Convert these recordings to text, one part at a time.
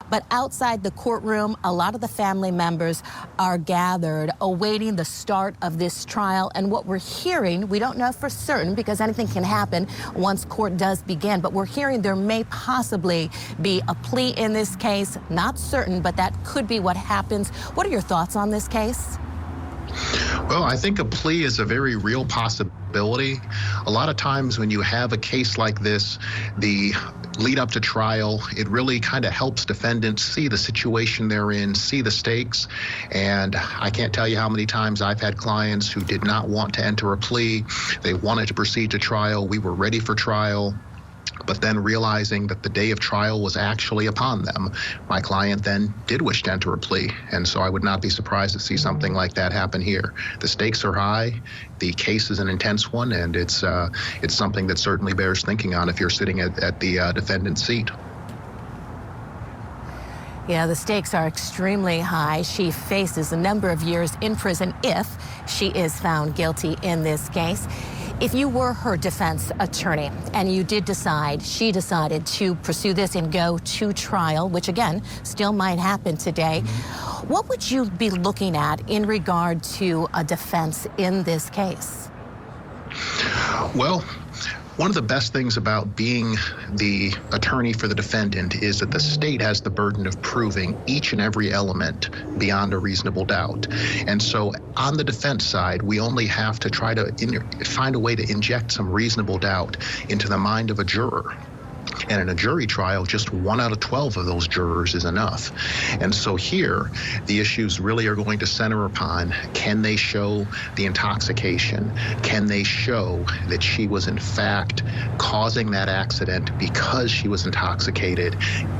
But outside the courtroom, a lot of the family members are gathered awaiting the start of this trial. And what we're hearing, we don't know for certain because anything can happen once court does begin, but we're hearing there may possibly be a plea in this case. Not certain, but that could be what happens. What are your thoughts on this case? Well, I think a plea is a very real possibility. A lot of times when you have a case like this, the lead up to trial, it really kind of helps defendants see the situation they're in, see the stakes. And I can't tell you how many times I've had clients who did not want to enter a plea. They wanted to proceed to trial. We were ready for trial. But then realizing that the day of trial was actually upon them, my client then did wish to enter a plea. And so I would not be surprised to see something like that happen here. The stakes are high. The case is an intense one, and it's something that certainly bears thinking on if you're sitting at the defendant's seat. Yeah, the stakes are extremely high. She faces a number of years in prison if she is found guilty in this case. If you were her defense attorney and you did decide, she decided to pursue this and go to trial, which again, still might happen today, what would you be looking at in regard to a defense in this case? Well, one of the best things about being the attorney for the defendant is that the state has the burden of proving each and every element beyond a reasonable doubt. And so on the defense side, we only have to try to find a way to inject some reasonable doubt into the mind of a juror. And in a jury trial, just 1 out of 12 of those jurors is enough. And so here, the issues really are going to center upon, can they show the intoxication? Can they show that she was in fact causing that accident because she was intoxicated?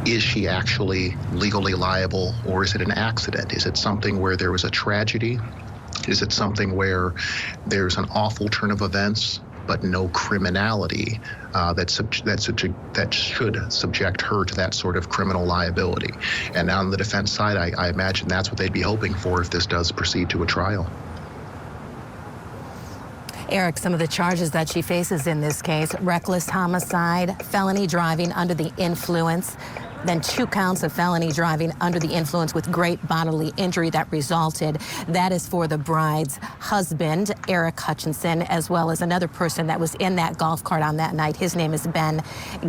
Is she actually legally liable, or is it an accident? Is it something where there was a tragedy? Is it something where there's an awful turn of events but no criminality that should subject her to that sort of criminal liability? And on the defense side, I imagine that's what they'd be hoping for if this does proceed to a trial. Eric, some of the charges that she faces in this case: reckless homicide, felony driving under the influence, then 2 counts of felony driving under the influence with great bodily injury that resulted. That is for the bride's husband, Eric Hutchinson, as well as another person that was in that golf cart on that night. His name is Ben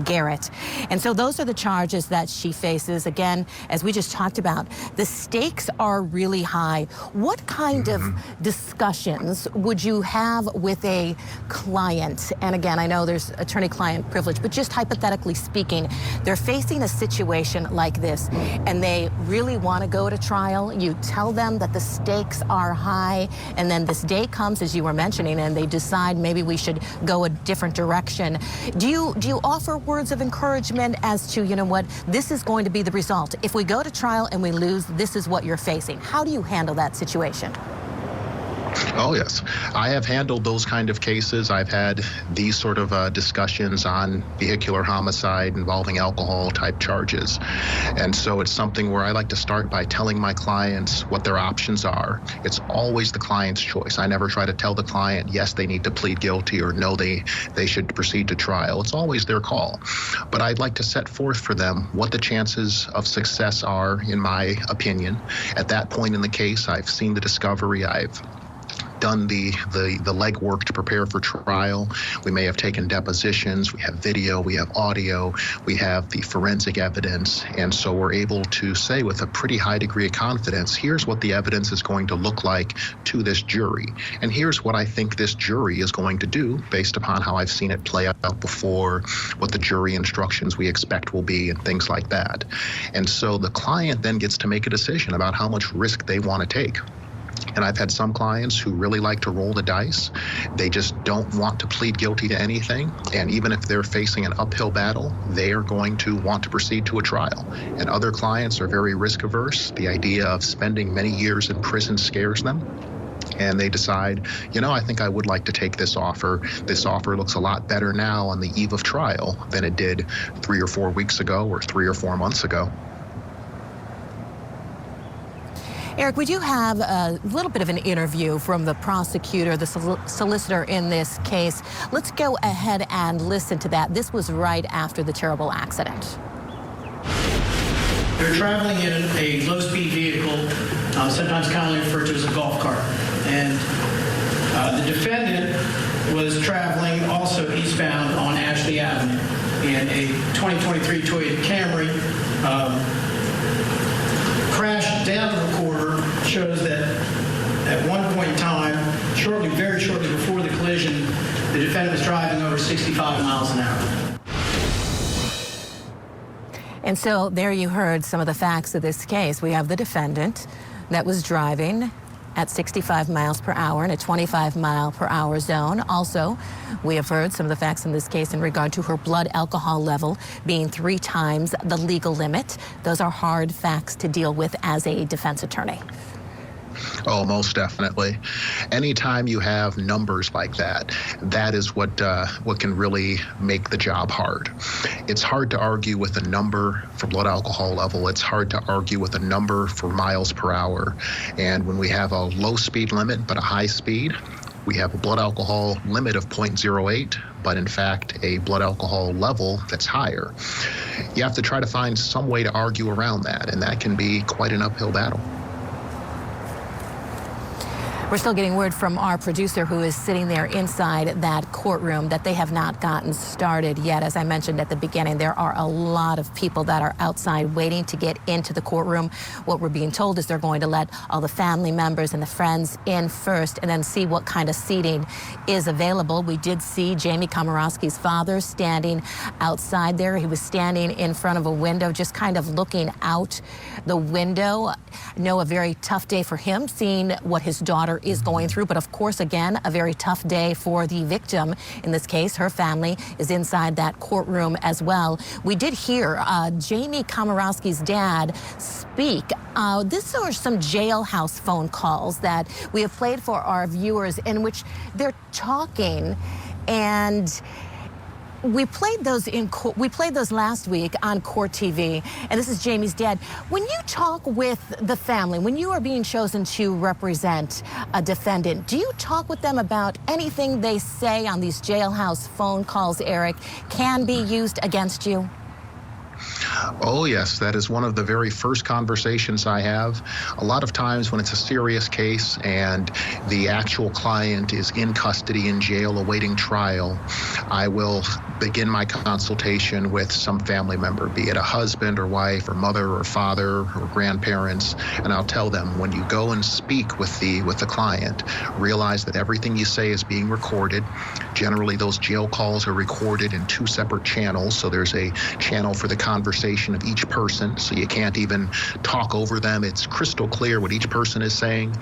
Garrett. And so those are the charges that she faces. Again, as we just talked about, the stakes are really high. What kind of discussions would you have with a client? And again, I know there's attorney-client privilege, but just hypothetically speaking, they're facing a situation like this and they really want to go to trial. You tell them that the stakes are high, and then this day comes, as you were mentioning, and they decide maybe we should go a different direction. Do you offer words of encouragement as to, you know what, this is going to be the result? If we go to trial and we lose, this is what you're facing. How do you handle that situation? Oh, yes. I have handled those kind of cases. I've had these sort of discussions on vehicular homicide involving alcohol type charges. And so it's something where I like to start by telling my clients what their options are. It's always the client's choice. I never try to tell the client, yes, they need to plead guilty, or no, they should proceed to trial. It's always their call. But I'd like to set forth for them what the chances of success are, in my opinion. At that point in the case, I've seen the discovery, I've done the legwork to prepare for trial. We may have taken depositions, we have video, we have audio, we have the forensic evidence, and so we're able to say with a pretty high degree of confidence, here's what the evidence is going to look like to this jury, and here's what I think this jury is going to do based upon how I've seen it play out before, what the jury instructions we expect will be, and things like that. And so the client then gets to make a decision about how much risk they want to take. And I've had some clients who really like to roll the dice. They just don't want to plead guilty to anything. And even if they're facing an uphill battle, they are going to want to proceed to a trial. And other clients are very risk averse. The idea of spending many years in prison scares them. And they decide, you know, I think I would like to take this offer. This offer looks a lot better now on the eve of trial than it did 3 or 4 weeks ago or 3 or 4 months ago. Eric, we do have a little bit of an interview from the prosecutor, the solicitor in this case. Let's go ahead and listen to that. This was right after the terrible accident. They're traveling in a low-speed vehicle, sometimes commonly referred to as a golf cart. And the defendant was traveling also eastbound on Ashley Avenue in a 2023 Toyota Camry. Crashed down the recorder shows that at one point in time, very shortly before the collision, the defendant was driving over 65 miles an hour. And so there you heard some of the facts of this case. We have the defendant that was driving at 65 miles per hour in a 25 mile per hour zone. Also, we have heard some of the facts in this case in regard to her blood alcohol level being 3 times the legal limit. Those are hard facts to deal with as a defense attorney. Oh, most definitely. Anytime you have numbers like that, that is what can really make the job hard. It's hard to argue with a number for blood alcohol level. It's hard to argue with a number for miles per hour. And when we have a low speed limit but a high speed, we have a blood alcohol limit of 0.08, but in fact a blood alcohol level that's higher. You have to try to find some way to argue around that, and that can be quite an uphill battle. We're still getting word from our producer who is sitting there inside that courtroom that they have not gotten started yet. As I mentioned at the beginning, there are a lot of people that are outside waiting to get into the courtroom. What we're being told is they're going to let all the family members and the friends in first and then see what kind of seating is available. We did see Jamie Komoroski's father standing outside there. He was standing in front of a window, just kind of looking out the window. I know a very tough day for him, seeing what his daughter is going through, but of course, again, a very tough day for the victim. In this case, her family is inside that courtroom as well. We did hear Jamie Komoroski's dad speak. These are some jailhouse phone calls that we have played for our viewers in which they're talking, and we played those last week on Court TV, and this is Jamie's dad. When you talk with the family, when you are being chosen to represent a defendant, do you talk with them about anything they say on these jailhouse phone calls, Eric, can be used against you? Oh, yes, that is one of the very first conversations I have. A lot of times when it's a serious case and the actual client is in custody in jail awaiting trial, I will begin my consultation with some family member, be it a husband or wife or mother or father or grandparents, and I'll tell them, when you go and speak with the client, realize that everything you say is being recorded. Generally, those jail calls are recorded in 2 separate channels, so there's a channel for the conversation of each person, so you can't even talk over them. It's crystal clear what each person is saying.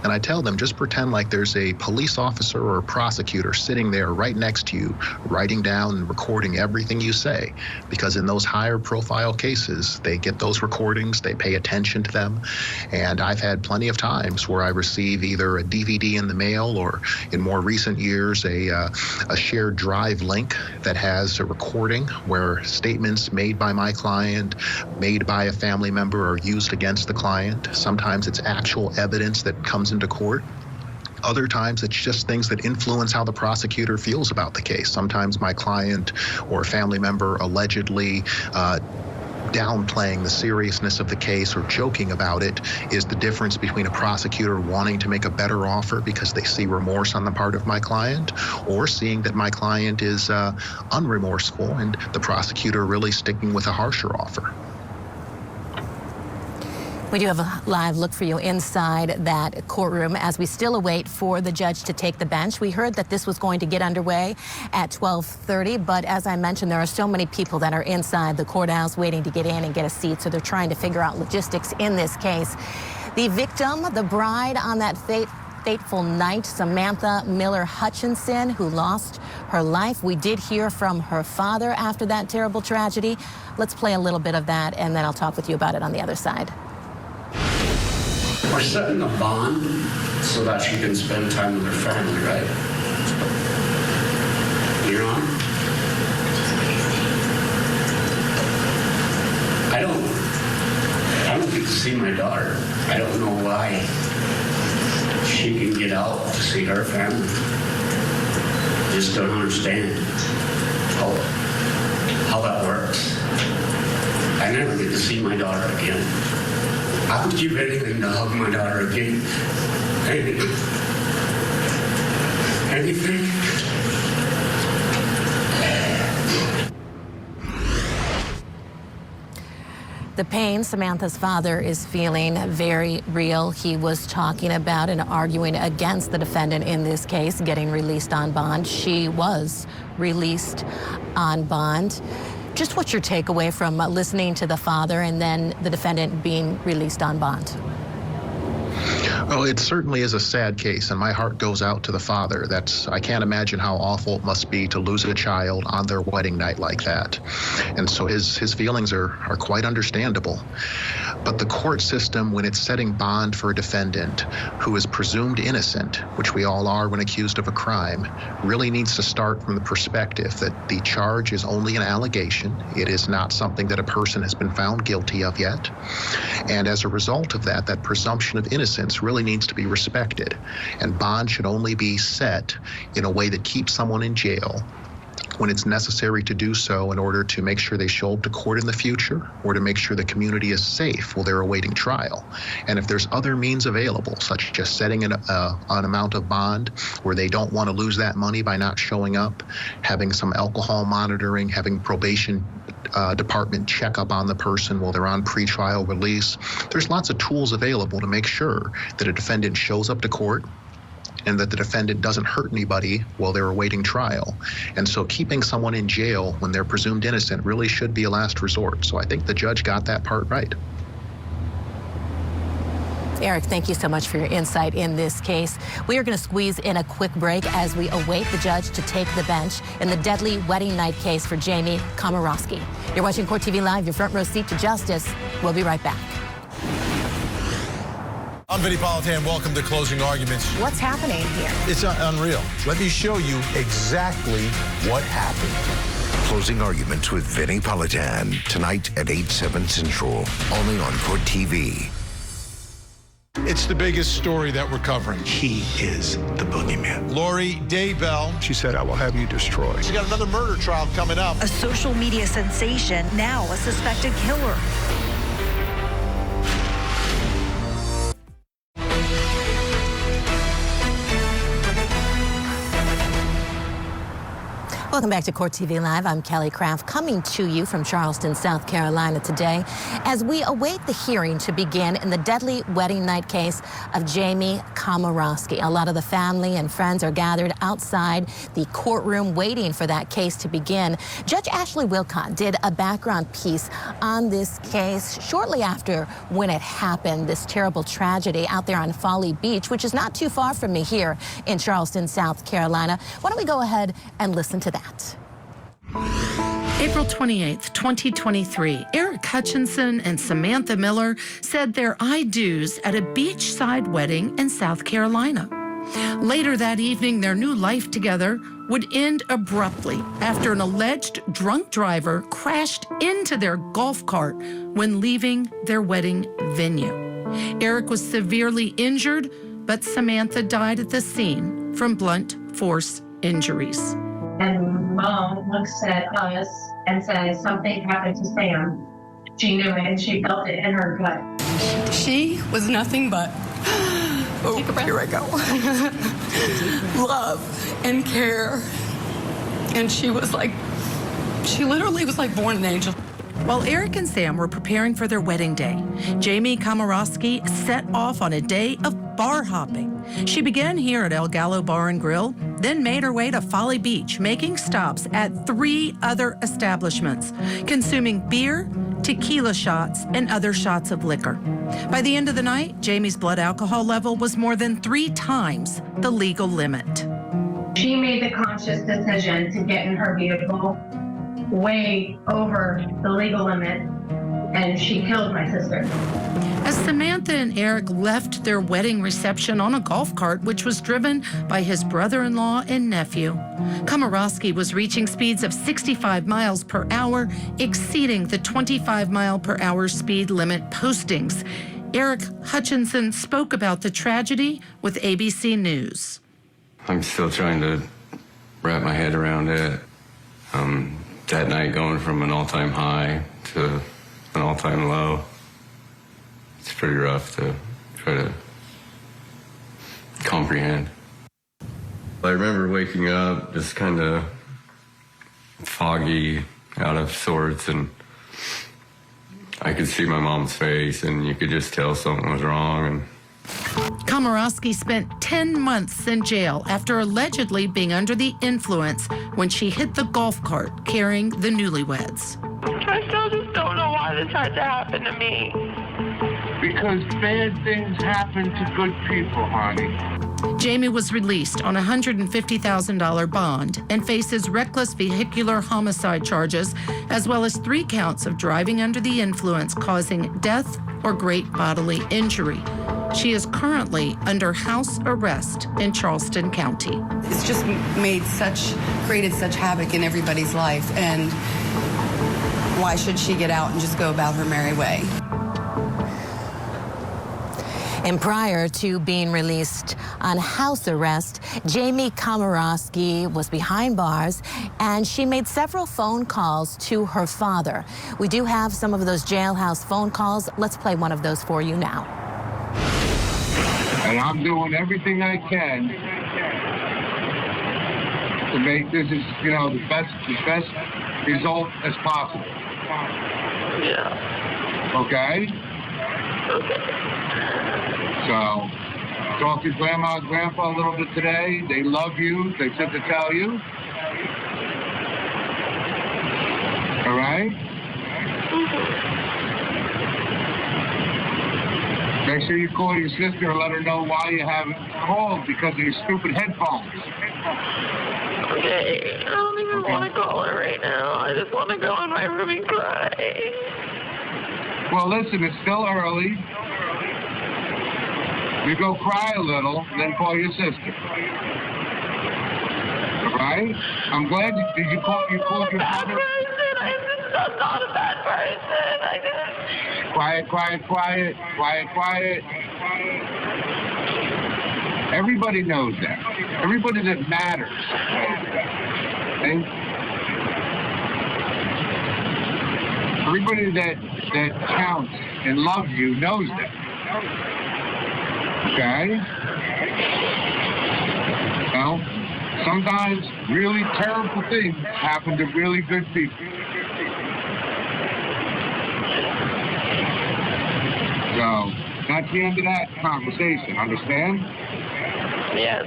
And I tell them, just pretend like there's a police officer or a prosecutor sitting there right next to you, writing down and recording everything you say. Because in those higher profile cases, they get those recordings, they pay attention to them. And I've had plenty of times where I receive either a DVD in the mail or, in more recent years, a shared drive link that has a recording where statements made by my client, made by a family member, are used against the client. Sometimes it's actual evidence that comes into court. Other times it's just things that influence how the prosecutor feels about the case. Sometimes my client or family member allegedly downplaying the seriousness of the case or joking about it is the difference between a prosecutor wanting to make a better offer because they see remorse on the part of my client, or seeing that my client is unremorseful and the prosecutor really sticking with a harsher offer. We do have a live look for you inside that courtroom as we still await for the judge to take the bench. We heard that this was going to get underway at 12:30, but as I mentioned, there are so many people that are inside the courthouse waiting to get in and get a seat, so they're trying to figure out logistics in this case. The victim, the bride on that fateful night, Samantha Miller Hutchinson, who lost her life. We did hear from her father after that terrible tragedy. Let's play a little bit of that, and then I'll talk with you about it on the other side. We're setting a bond so that she can spend time with her family, right? Your Honor? I don't get to see my daughter. I don't know why she can get out to see her family. Just don't understand how that works. I I never get to see my daughter again. I would give anything to hug my daughter again. Anything. The pain Samantha's father is feeling very real. He was talking about and arguing against the defendant in this case getting released on bond. She was released on bond. Just what's your takeaway from listening to the father and then the defendant being released on bond? Well, it certainly is a sad case, and my heart goes out to the father. I can't imagine how awful it must be to lose a child on their wedding night like that. And so his feelings are quite understandable. But the court system, when it's setting bond for a defendant who is presumed innocent, which we all are when accused of a crime, really needs to start from the perspective that the charge is only an allegation. It is not something that a person has been found guilty of yet. And as a result of that, that presumption of innocence really needs to be respected. And bond should only be set in a way that keeps someone in jail when it's necessary to do so in order to make sure they show up to court in the future or to make sure the community is safe while they're awaiting trial. And if there's other means available, such as setting an amount of bond where they don't want to lose that money by not showing up, having some alcohol monitoring, having probation department check up on the person while they're on pretrial release, there's lots of tools available to make sure that a defendant shows up to court and that the defendant doesn't hurt anybody while they're awaiting trial. And so keeping someone in jail when they're presumed innocent really should be a last resort. So I think the judge got that part right. Eric, thank you so much for your insight in this case. We are going to squeeze in a quick break as we await the judge to take the bench in the deadly wedding night case for Jamie Komoroski. You're watching Court TV Live, your front row seat to justice. We'll be right back. I'm Vinny Politan. Welcome to Closing Arguments. What's happening here? It's unreal. Let me show you exactly what happened. Closing Arguments with Vinny Politan, tonight at 8/7 Central, only on Court TV. It's the biggest story that we're covering. He is the boogeyman. Lori Daybell. She said, I will have you destroyed. She got another murder trial coming up. A social media sensation, now a suspected killer. Welcome back to Court TV Live. I'm Kelly Craft, coming to you from Charleston, South Carolina today as we await the hearing to begin in the deadly wedding night case of Jamie Komoroski. A lot of the family and friends are gathered outside the courtroom waiting for that case to begin. Judge Ashley Wilcott did a background piece on this case shortly after when it happened, this terrible tragedy out there on Folly Beach, which is not too far from me here in Charleston, South Carolina. Why don't we go ahead and listen to that? April 28th, 2023, Eric Hutchinson and Samantha Miller said their I do's at a beachside wedding in South Carolina. Later that evening, their new life together would end abruptly after an alleged drunk driver crashed into their golf cart when leaving their wedding venue. Eric was severely injured, but Samantha died at the scene from blunt force injuries. And Mom looks at us and says, something happened to Sam. She knew it and she felt it in her gut. She was nothing but, oh, here I go, love and care. And she was like, she literally was like born an angel. While Eric and Sam were preparing for their wedding day, Jamie Komoroski set off on a day of bar hopping. She began here at El Gallo Bar and Grill, then made her way to Folly Beach, making stops at 3 other establishments, consuming beer, tequila shots, and other shots of liquor. By the end of the night, Jamie's blood alcohol level was more than 3 times the legal limit. She made the conscious decision to get in her vehicle way over the legal limit, and she killed my sister. As Samantha and Eric left their wedding reception on a golf cart, which was driven by his brother-in-law and nephew, Komoroski was reaching speeds of 65 miles per hour, exceeding the 25 mile per hour speed limit postings. Eric Hutchinson spoke about the tragedy with ABC News. I'm still trying to wrap my head around it. That night going from an all-time high to an all-time low. It's pretty rough to try to comprehend. I remember waking up just kind of foggy, out of sorts, and I could see my mom's face, and you could just tell something was wrong. And Komoroski spent 10 months in jail after allegedly being under the influence when she hit the golf cart carrying the newlyweds. I still just don't know why this had to happen to me. Because bad things happen to good people, honey. Jamie was released on a $150,000 bond and faces reckless vehicular homicide charges, as well as 3 counts of driving under the influence causing death or great bodily injury. She is currently under house arrest in Charleston County. It's just created such havoc in everybody's life, and why should she get out and just go about her merry way? And prior to being released on house arrest, Jamie Komoroski was behind bars, and she made several phone calls to her father. We do have some of those jailhouse phone calls. Let's play one of those for you now. And I'm doing everything I can to make this, the best result as possible. Yeah. Okay? Okay. So, talk to Grandma and Grandpa a little bit today. They love you. They said to tell you. All right? Make sure you call your sister and let her know why you haven't called, because of your stupid headphones. Okay. I don't even want to call her right now. I just want to go in my room and cry. Well, listen, it's still early. You go cry a little, then call your sister. All right? I'm glad you called your mother. I'm not a bad person. I didn't. Quiet. Everybody knows that. Everybody that matters knows that. Okay? Everybody that counts and loves you knows that. Okay? Well, sometimes really terrible things happen to really good people. So, that's the end of that conversation, understand? Yes.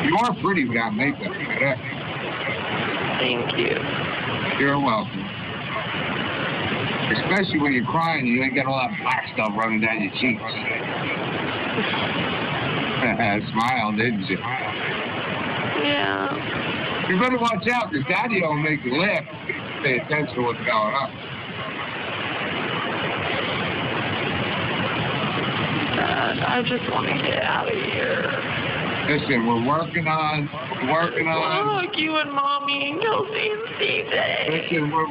You are pretty without makeup, correct? Thank you. You're welcome. Especially when you're crying and you ain't got all that black stuff running down your cheeks. Smile, didn't you? Yeah. You better watch out, because Daddy will make you laugh. Pay attention to what's going on. I just want to get out of here. Listen, we're working on. I hug you and Mommy and Kelsey and CJ. Listen, we're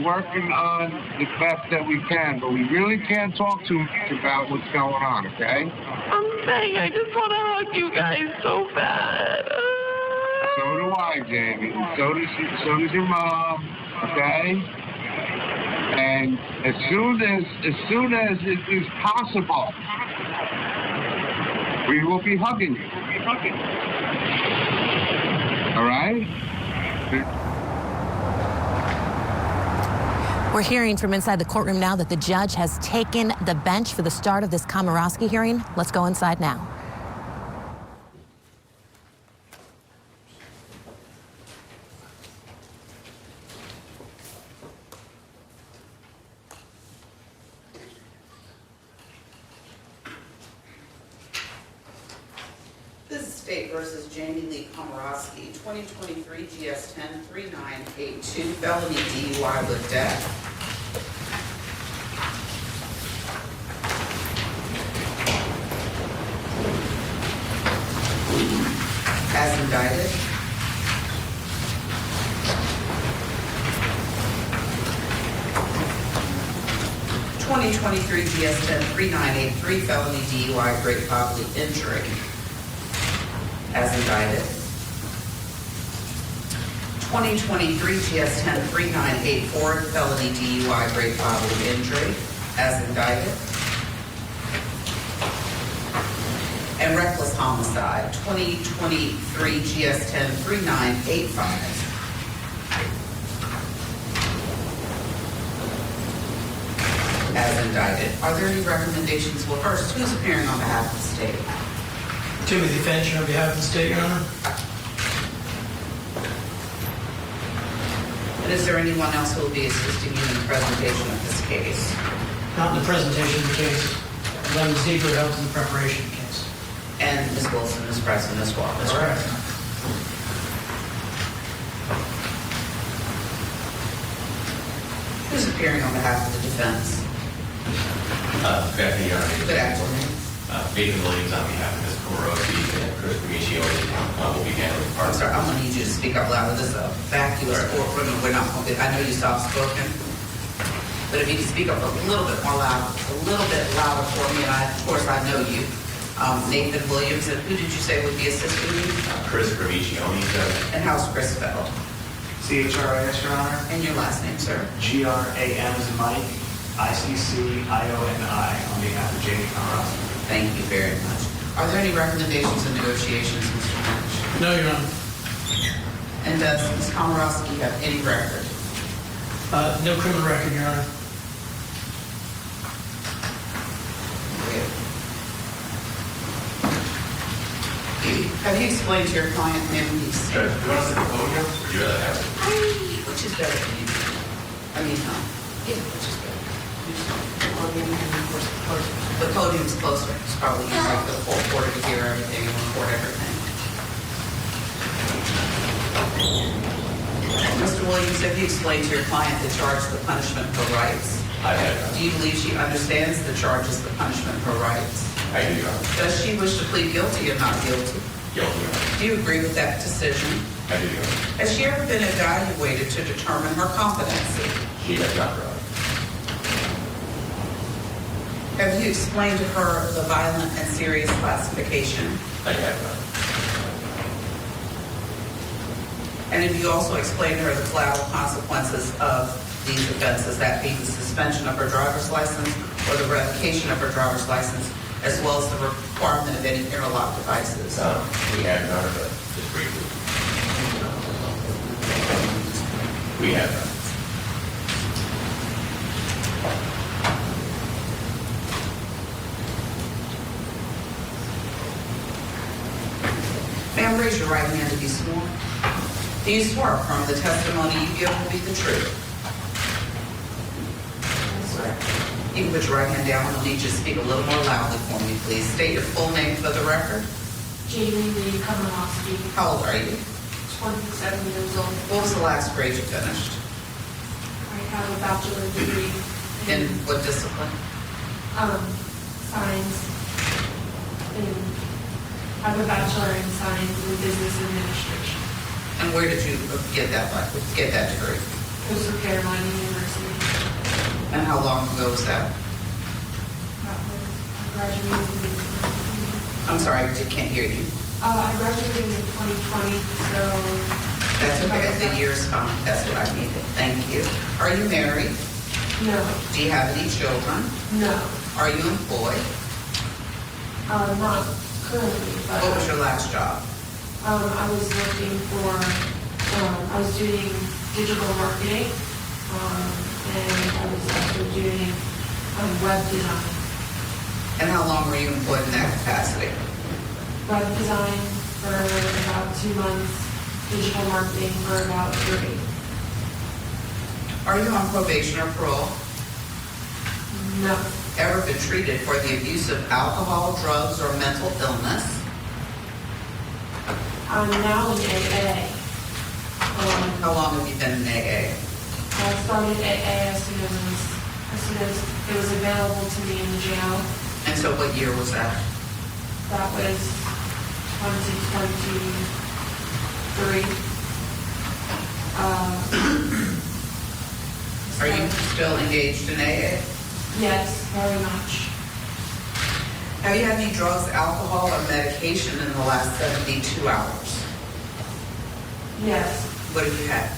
working on the best that we can, but we really can't talk too much about what's going on, okay? I'm saying I just want to hug you guys so bad. So do I, Jamie. So does your mom, okay? And as soon as it is possible, we will be hugging you. All right? We're hearing from inside the courtroom now that the judge has taken the bench for the start of this Komoroski hearing. Let's go inside now. This is State versus Jamie Lee Komoroski, 2023 GS 10-3982, felony DUI with death. As indicted. (2023) GS 10-3983, felony DUI, great bodily injury. As indicted. 2023 GS 103984, felony DUI, great bodily injury, as indicted. And reckless homicide, 2023 GS 103985. As indicted. Are there any recommendations? Well, first, who's appearing on behalf of the state? Timothy Finch on behalf of the state, Your Honor. And is there anyone else who will be assisting you in the presentation of this case? Not in the presentation of the case. Lemon Zebra helped in the preparation of the case. And Ms. Wilson is present as well. That's correct. Who's appearing on behalf of the defense? Good afternoon, Your Honor. Good afternoon. Nathan Williams on behalf of Ms. Komoroski and Chris Comoroski will be handling part. I'm sorry, I'm going to need you to speak up louder. This is a vacuous courtroom, and we're not going to. I know you soft-spoken, but if you can speak up a little bit more loud, a little bit louder for me, and of course I know you. Nathan Williams, and who did you say would be assisting you? Chris Comoroski, sir. And how's Chris spelled? C-H-R-I-S, Your Honor. And your last name, sir? G-R-A-M as in Mike, I-C-C-I-O-N-I on behalf of Jamie Komoroski. Thank you very much. Are there any recommendations and negotiations, Mr. Finch? No, Your Honor. And does Ms. Komoroski have any record? No criminal record, Your Honor. Have you explained to your client, ma'am, please? Do you want to sit at the podium, or do you rather have it? Which is better for you? I mean, no. Yeah, which is better? The podium's closer. It's probably easier for the full court to hear everything and record everything. Mr. Williams, have you explained to your client the charge, the punishment for rights? I have. Do you believe she understands the charges, the punishment for rights? I do, Your Honor. Does she wish to plead guilty or not guilty? Guilty, Your Honor. Do you agree with that decision? I do, Your Honor. Has she ever been evaluated to determine her competency? She has not, Your Honor. Have you explained to her the violent and serious classification? I have, Your Honor. And have you also explained to her the collateral consequences of these offenses, that being the suspension of her driver's license or the revocation of her driver's license, as well as the requirement of any interlock devices? We have, Your Honor, but just briefly. We have, Your Honor. Ma'am, raise your right hand to be sworn. Do you swear or affirm the testimony you give will be the truth? Yes, sir. You can put your right hand down. I'll need you to speak a little more loudly for me, please. State your full name for the record. Jamie Lee Komoroski. How old are you? 27 years old. What was the last grade you finished? I have a bachelor's degree. In what discipline? Science. And I have a bachelor in science and business administration. And where did you get that degree? Coastal Carolina University. And how long ago was that? I graduated in 2020. I'm sorry, I can't hear you. I graduated in 2020, so... That's okay, the year's fine. That's what I needed. Thank you. Are you married? No. Do you have any children? No. Are you employed? Not currently, but... What was your last job? I was working for, I was doing digital marketing, and I was also doing web design. And how long were you employed in that capacity? Web design for about 2 months, digital marketing for about 3. Are you on probation or parole? No. Ever been treated for the abuse of alcohol, drugs, or mental illness? I'm now in AA. How long have you been in AA? I started AA as soon as it was available to me in the jail. And so what year was that? That was 2023. Are you still engaged in AA? Yes, very much. Have you had any drugs, alcohol, or medication in the last 72 hours? Yes. What have you had?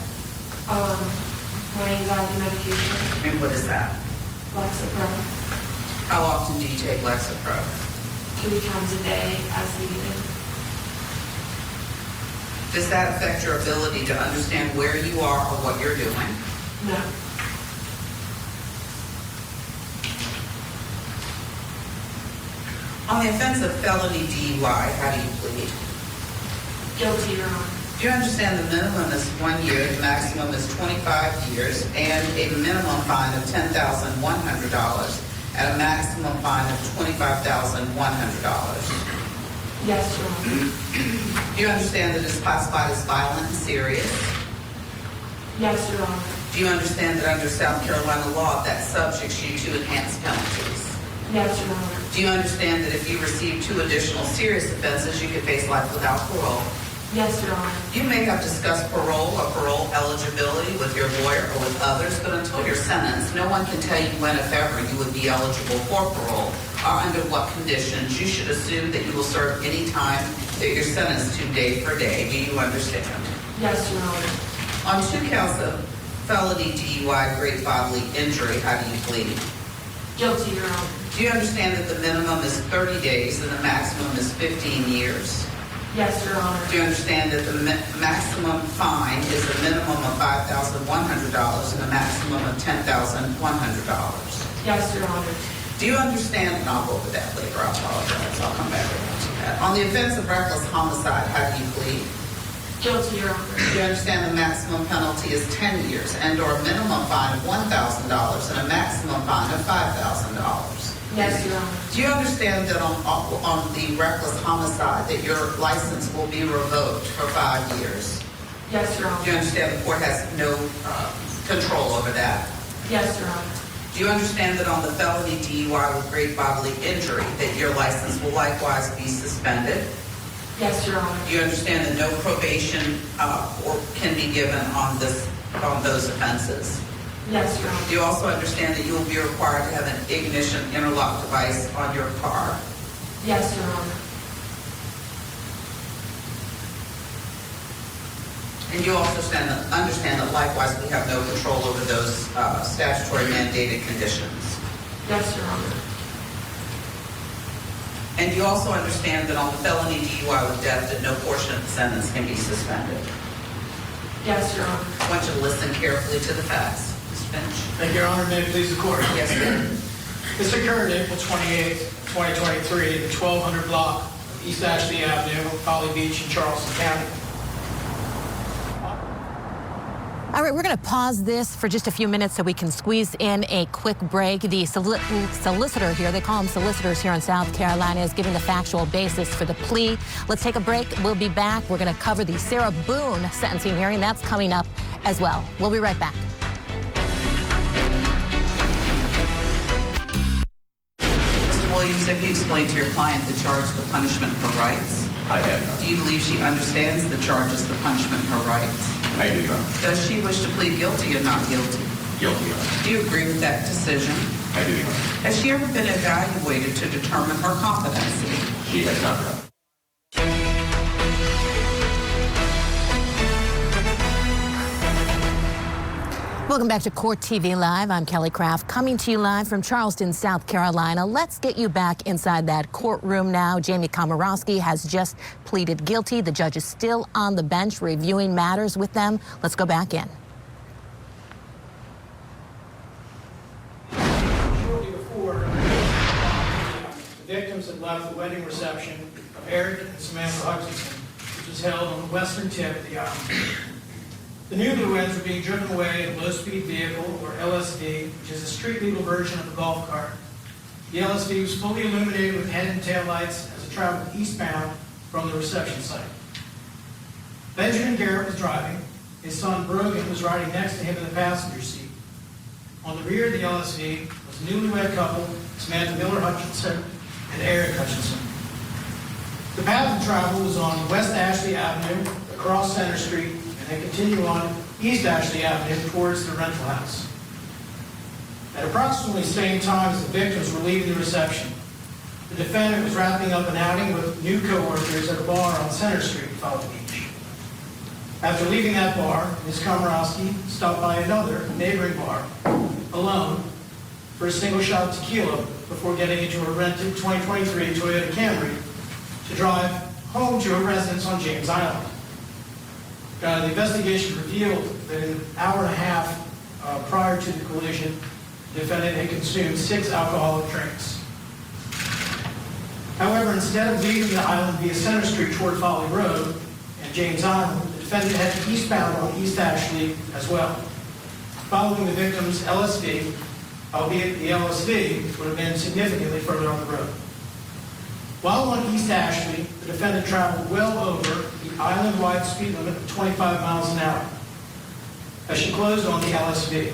My anxiety medication. And what is that? Lexapro. How often do you take Lexapro? 3 times a day as needed. Does that affect your ability to understand where you are or what you're doing? No. On the offense of felony DUI, how do you plead? Guilty, Your Honor. Do you understand the minimum is 1 year, the maximum is 25 years, and a minimum fine of $10,100 and a maximum fine of $25,100? Yes, Your Honor. Do you understand that it's classified as violent and serious? Yes, Your Honor. Do you understand that under South Carolina law that subjects you to enhanced penalties? Yes, Your Honor. Do you understand that if you receive 2 additional serious offenses, you could face life without parole? Yes, Your Honor. You may have discussed parole or parole eligibility with your lawyer or with others, but until you're sentenced, no one can tell you when, if ever, you would be eligible for parole or under what conditions. You should assume that you will serve any time that you're sentenced to day for day. Do you understand? Yes, Your Honor. On 2 counts of felony DUI, great bodily injury, how do you plead? Guilty, Your Honor. Do you understand that the minimum is 30 days and the maximum is 15 years? Yes, Your Honor. Do you understand that the maximum fine is a minimum of $5,100 and a maximum of $10,100? Yes, Your Honor. Do you understand, and I'll go over that later, I apologize, I'll come back around to that. On the offense of reckless homicide, how do you plead? Guilty, Your Honor. Do you understand the maximum penalty is 10 years and or a minimum fine of $1,000 and a maximum fine of $5,000? Yes, Your Honor. Do you understand that on the reckless homicide that your license will be revoked for 5 years? Yes, Your Honor. Do you understand the court has no control over that? Yes, Your Honor. Do you understand that on the felony DUI with great bodily injury that your license will likewise be suspended? Yes, Your Honor. Do you understand that no probation or can be given on those offenses? Yes, Your Honor. Do you also understand that you will be required to have an ignition interlock device on your car? Yes, Your Honor. And you also understand that likewise we have no control over those statutory mandated conditions? Yes, Your Honor. And you also understand that on the felony DUI with death that no portion of the sentence can be suspended? Yes, Your Honor. I want you to listen carefully to the facts. Thank you, Your Honor. May it please the court. Yes, sir. This occurred April 28, 2023, the 1200 block of East Ashley Avenue, Holly Beach in Charleston County. All right, we're going to pause this for just a few minutes so we can squeeze in a quick break. The solicitor here, they call them solicitors here in South Carolina, is giving the factual basis for the plea. Let's take a break. We'll be back. We're going to cover the Sarah Boone sentencing hearing. That's coming up as well. We'll be right back. Williams, have you explained to your client the charge, the punishment, her rights? I have not. Do you believe she understands the charges, the punishment, her rights? I do not. Does she wish to plead guilty or not guilty? Guilty, Your Honor. Do you agree with that decision? I do, Your Honor. Has she ever been evaluated to determine her competency? She has not. Welcome back to Court TV Live. I'm Kelly Craft, coming to you live from Charleston, South Carolina. Let's get you back inside that courtroom now. Jamie Komoroski has just pleaded guilty. The judge is still on the bench reviewing matters with them. Let's go back in. Shortly before, the victims had left the wedding reception of Eric and Samantha Hutchinson, which was held on the western tip of the island. The newlyweds were being driven away in a low-speed vehicle, or LSV, which is a street-legal version of a golf cart. The LSV was fully illuminated with head and tail lights as it traveled eastbound from the reception site. Benjamin Garrett was driving. His son Brogan was riding next to him in the passenger seat. On the rear of the LSV was a newlywed couple, Samantha Miller Hutchinson and Eric Hutchinson. The path of travel was on West Ashley Avenue, across Center Street, and continue on East Ashley Avenue towards the rental house. At approximately the same time as the victims were leaving the reception, the defendant was wrapping up an outing with new co-workers at a bar on Center Street, Follow Beach. After leaving that bar, Ms. Komoroski stopped by another neighboring bar, alone, for a single shot of tequila before getting into a rented 2023 Toyota Camry to drive home to a residence on James Island. The investigation revealed that in an hour and a half prior to the collision, the defendant had consumed 6 alcoholic drinks. However, instead of leaving the island via Center Street toward Folly Road and James Island, the defendant headed eastbound on East Ashley as well, following the victim's LSV, albeit the LSV would have been significantly further on the road. While on East Ashley, the defendant traveled well over the island-wide speed limit of 25 miles an hour as she closed on the LSV.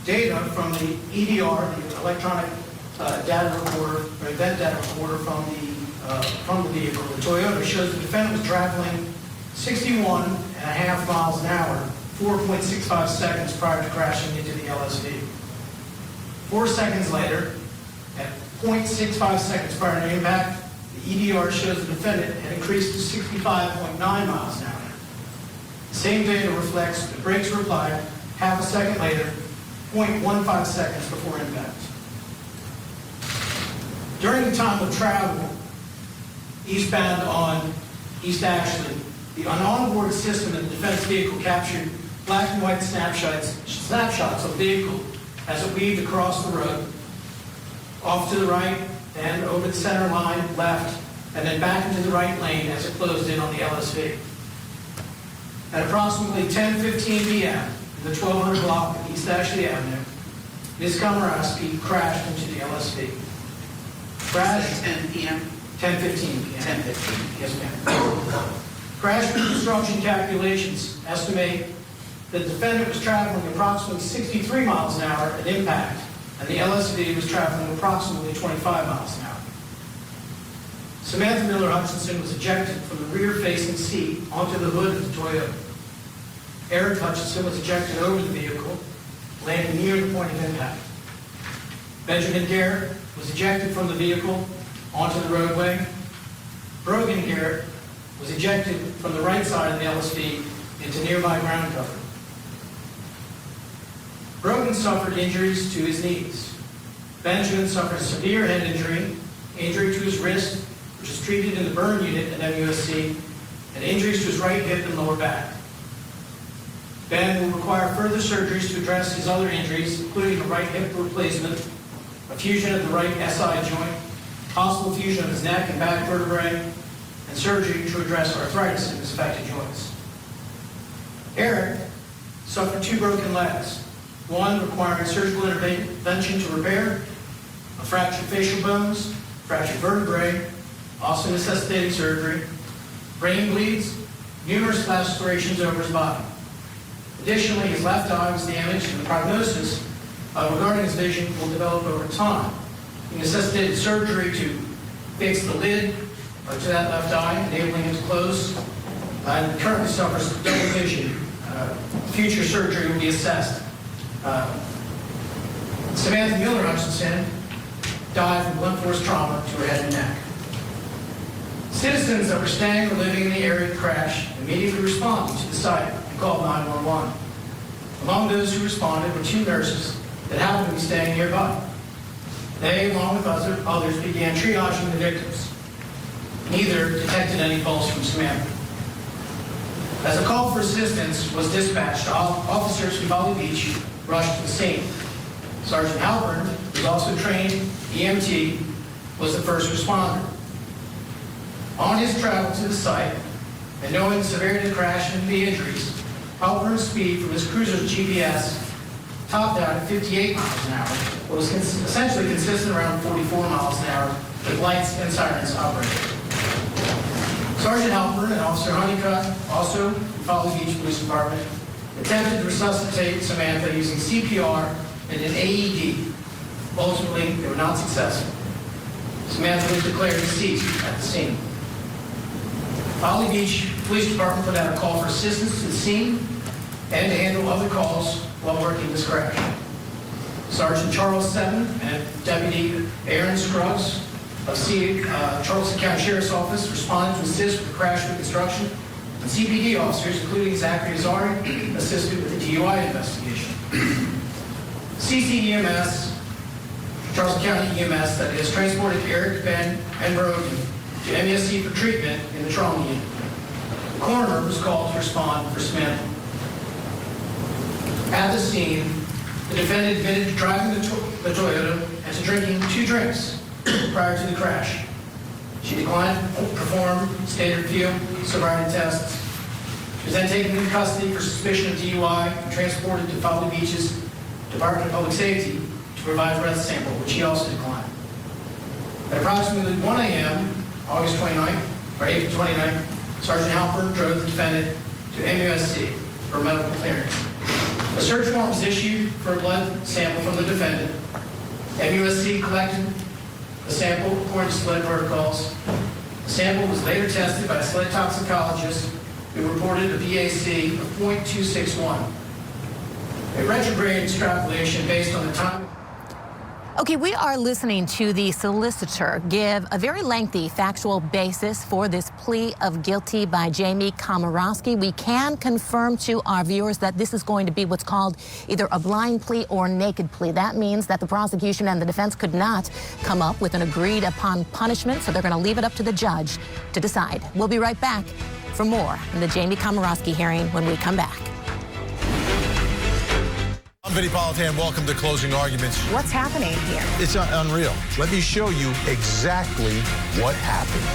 Data from the EDR, the electronic data recorder, or event data recorder from the vehicle, the Toyota, shows the defendant was traveling 61.5 miles an hour, 4.65 seconds prior to crashing into the LSV. 4 seconds later, at 0.65 seconds prior to impact, the EDR shows the defendant had increased to 65.9 miles an hour. The same data reflects the brakes were applied half a second later, 0.15 seconds before impact. During the time of travel eastbound on East Ashley, the onboard system in the defense vehicle captured black and white snapshots of the vehicle as it weaved across the road, off to the right, then over the center line, left, and then back into the right lane as it closed in on the LSV. At approximately 10:15 p.m., in the 1200 block of East Ashley Avenue, Ms. Komoroski crashed into the LSV. Crashed 10 p.m. 10:15 p.m. 10:15. Yes, ma'am. Crash reconstruction calculations estimate the defendant was traveling approximately 63 miles an hour at impact, and the LSV was traveling approximately 25 miles an hour. Samantha Miller Hutchinson was ejected from the rear-facing seat onto the hood of the Toyota. Eric Hutchinson was ejected over the vehicle, landing near the point of impact. Benjamin Garrett was ejected from the vehicle onto the roadway. Brogan Garrett was ejected from the right side of the LSV into nearby ground cover. Brogan suffered injuries to his knees. Benjamin suffered a severe head injury, injury to his wrist, which was treated in the burn unit at MUSC, and injuries to his right hip and lower back. Ben will require further surgeries to address his other injuries, including a right hip replacement, a fusion of the right SI joint, possible fusion of his neck and back vertebrae, and surgery to address arthritis in his affected joints. Eric suffered 2 broken legs, one requiring surgical intervention to repair, a fractured facial bones, fractured vertebrae, also necessitating surgery, brain bleeds, numerous lacerations over his body. Additionally, his left eye was damaged, and the prognosis regarding his vision will develop over time. He necessitated surgery to fix the lid to that left eye, enabling him to close, and currently suffers double vision. Future surgery will be assessed. Samantha Miller Hutchinson died from blunt force trauma to her head and neck. Citizens that were staying or living in the area of the crash immediately responded to the site and called 911. Among those who responded were 2 nurses that happened to be staying nearby. They, along with others, began triaging the victims. Neither detected any pulse from Samantha. As a call for assistance was dispatched, officers from Folly Beach rushed to the scene. Sergeant Halpern, who was also trained EMT, was the first responder. On his travel to the site, and knowing the severity of the crash and the injuries, Halpern's speed from his cruiser's GPS topped out at 58 miles an hour, but was essentially consistent around 44 miles an hour with lights and sirens operating. Sergeant Halpern and Officer Honeycutt, also from Folly Beach Police Department, attempted to resuscitate Samantha using CPR and an AED. Ultimately, they were not successful. Samantha was declared deceased at the scene. Folly Beach Police Department put out a call for assistance to the scene and to handle other calls while working this crash. Sergeant Charles Seven and Deputy Aaron Scruggs of Charleston County Sheriff's Office responded to assist with the crash reconstruction And CPD officers, including Zachary Azari, assisted with the DUI investigation. CCEMS, Charleston County EMS, that has transported Eric, Ben, and Brogan to MESC for treatment in the trauma unit. The coroner was called to respond for Samantha. At the scene, the defendant admitted to driving the Toyota and to drinking 2 drinks prior to the crash. She declined to perform standard field sobriety tests. She was then taken into custody for suspicion of DUI and transported to Folly Beach's Department of Public Safety to provide a breath sample, which he also declined. At approximately 1 a.m., August 29th, or April 29th, Sergeant Halpern drove the defendant to MUSC for medical clearance. A search warrant was issued for a blood sample from the defendant. MUSC collected the sample according to SLED protocols. The sample was later tested by a SLED toxicologist who reported a BAC of .261. A retrograde extrapolation based on the time. Okay, we are listening to the solicitor give a very lengthy factual basis for this plea of guilty by Jamie Komoroski. We can confirm to our viewers that this is going to be what's called either a blind plea or naked plea. That means that the prosecution and the defense could not come up with an agreed upon punishment, so they're going to leave it up to the judge to decide. We'll be right back for more in the Jamie Komoroski hearing when we come back. I'm Vinny Politan. Welcome to Closing Arguments. What's happening here? It's unreal. Let me show you exactly what happened.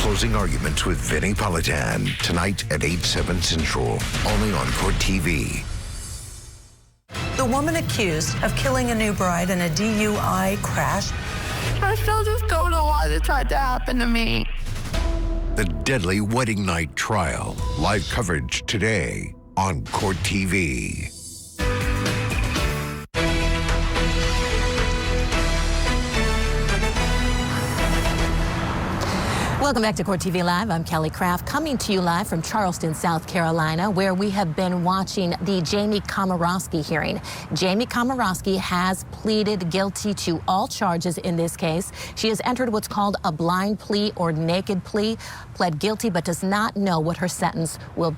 Closing Arguments with Vinny Politan, tonight at 8/7 Central, only on Court TV. The woman accused of killing a new bride in a DUI crash. I still just don't know why this had to happen to me. The deadly wedding night trial. Live coverage today on Court TV. Welcome back to Court TV Live. I'm Kelly Craft, coming to you live from Charleston, South Carolina, where we have been watching the Jamie Komoroski hearing. Jamie Komoroski has pleaded guilty to all charges in this case. She has entered what's called a blind plea or naked plea, pled guilty, but does not know what her sentence will be.